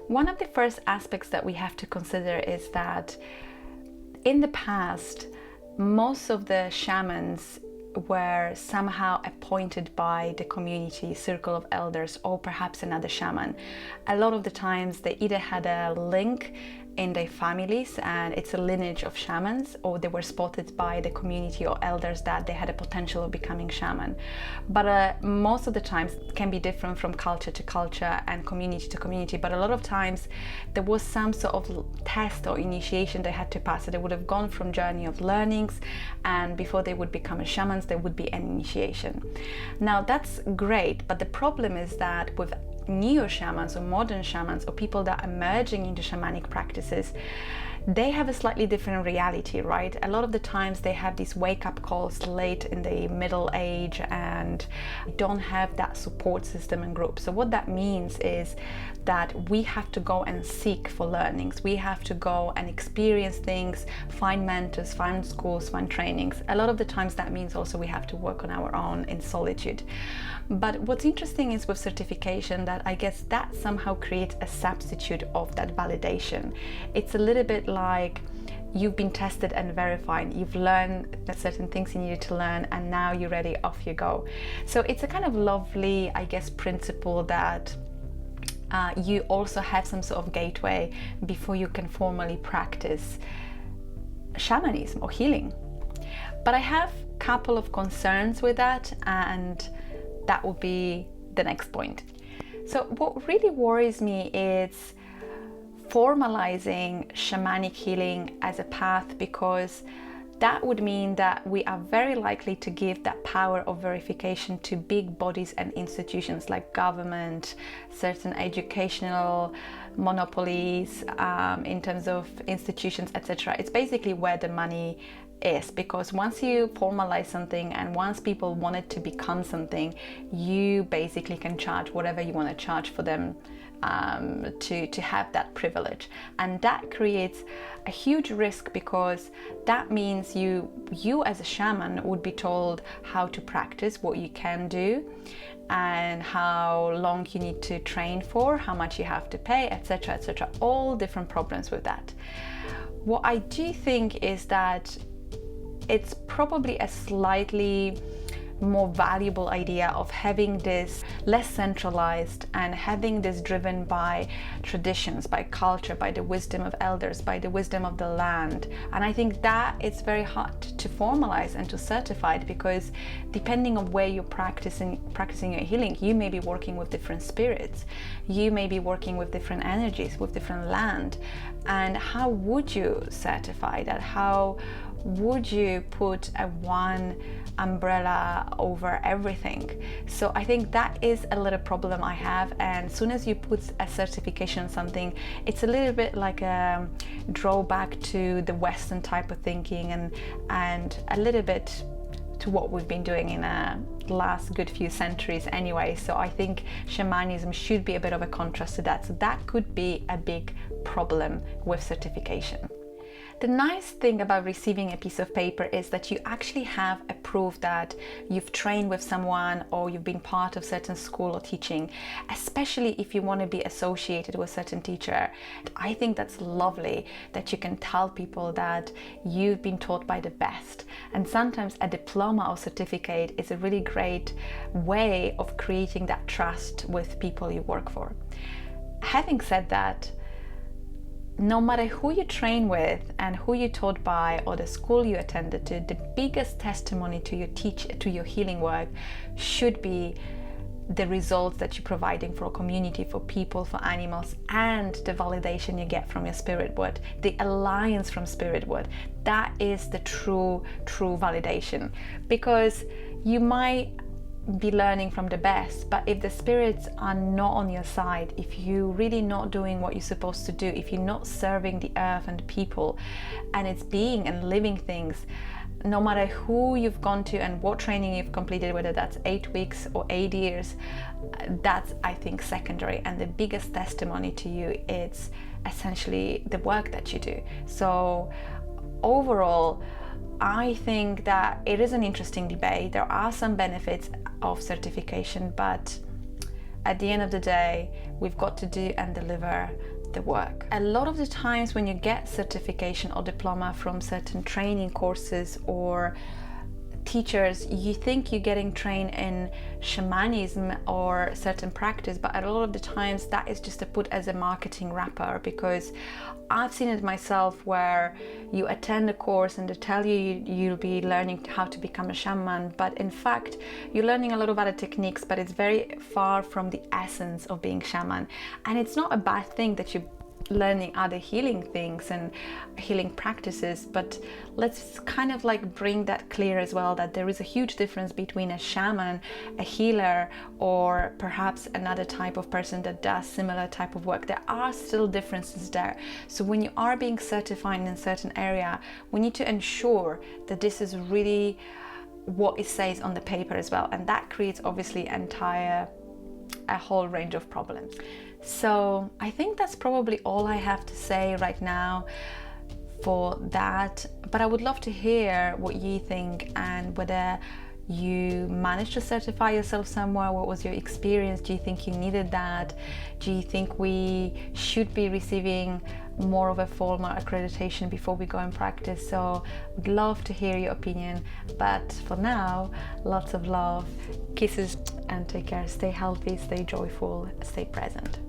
One of the first aspects that we have to consider is that in the past, most of the shamans were somehow appointed by the community circle of elders or perhaps another shaman. A lot of the times they either had a link in their families and it's a lineage of shamans, or they were spotted by the community or elders that they had a potential of becoming shaman. But most of the times it can be different from culture to culture and community to community, but a lot of times there was some sort of test or initiation they had to pass. So they would have gone from journey of learnings, and before they would become a shamans there would be an initiation. Now that's great, but the problem is that with neo-shamans or modern shamans or people that are merging into shamanic practices, they have a slightly different reality, right? A lot of the times they have these wake-up calls late in the middle age and don't have that support system and group. So what that means is that we have to go and seek for learnings. We have to go and experience things, find mentors, find schools, find trainings. A lot of the times that means also we have to work on our own in solitude. But what's interesting is with certification that I guess that somehow creates a substitute of that validation. It's a little bit like you've been tested and verified, you've learned that certain things you needed to learn, and now you're ready, off you go. So it's a kind of lovely, I guess, principle that you also have some sort of gateway before you can formally practice shamanism or healing. But I have a couple of concerns with that, and that will be the next point. So what really worries me is formalizing shamanic healing as a path, because that would mean that we are very likely to give that power of verification to big bodies and institutions like government, certain educational monopolies, in terms of institutions, etc. It's basically where the money is, because once you formalize something and once people want it to become something, you basically can charge whatever you want to charge for them to have that privilege. And that creates a huge risk, because that means you as a shaman would be told how to practice, what you can do, and how long you need to train for, how much you have to pay, etc., etc. All different problems with that. What I do think is that it's probably a slightly more valuable idea of having this less centralized and having this driven by traditions, by culture, by the wisdom of elders, by the wisdom of the land. And I think that it's very hard to formalize and to certify it, because depending on where you're practicing your healing, you may be working with different spirits, you may be working with different energies, with different land. And how would you certify that? How would you put a one umbrella over everything? So I think that is a little problem I have, and as soon as you put a certification on something, it's a little bit like a drawback to the Western type of thinking and a little bit to what we've been doing in the last good few centuries anyway. So I think shamanism should be a bit of a contrast to that. So that could be a big problem with certification. The nice thing about receiving a piece of paper is that you actually have a proof that you've trained with someone or you've been part of certain school or teaching, especially if you want to be associated with a certain teacher. I think that's lovely that you can tell people that you've been taught by the best. And sometimes a diploma or certificate is a really great way of creating that trust with people you work for. Having said that, no matter who you train with and who you're taught by or the school you attended to, the biggest testimony to your healing work should be the results that you're providing for a community, for people, for animals, and the validation you get from your spirit world, the alliance from spirit world. That is the true validation, because you might be learning from the best, but if the spirits are not on your side, if you're really not doing what you're supposed to do, if you're not serving the earth and people and its being and living things, no matter who you've gone to and what training you've completed, whether that's 8 weeks or 8 years, that's, I think, secondary. And the biggest testimony to you, it's essentially the work that you do. So overall, I think that it is an interesting debate. There are some benefits of certification, but at the end of the day, we've got to do and deliver the work. A lot of the times when you get certification or diploma from certain training courses or teachers, you think you're getting trained in shamanism or certain practice, but a lot of the times that is just put as a marketing wrapper, because I've seen it myself where you attend a course and they tell you you'll be learning how to become a shaman, but in fact you're learning a lot of other techniques, but it's very far from the essence of being shaman. And it's not a bad thing that you're learning other healing things and healing practices, but let's kind of like bring that clear as well, that there is a huge difference between a shaman, a healer, or perhaps another type of person that does similar type of work. There are still differences there. So when you are being certified in a certain area, we need to ensure that this is really what it says on the paper as well, and that creates obviously a whole range of problems. So I think that's probably all I have to say right now for that, but I would love to hear what you think and whether you managed to certify yourself somewhere. What was your experience? Do you think you needed that? Do you think we should be receiving more of a formal accreditation before we go and practice? So would love to hear your opinion, but for now, lots of love, kisses, and take care. Stay healthy, stay joyful, stay present.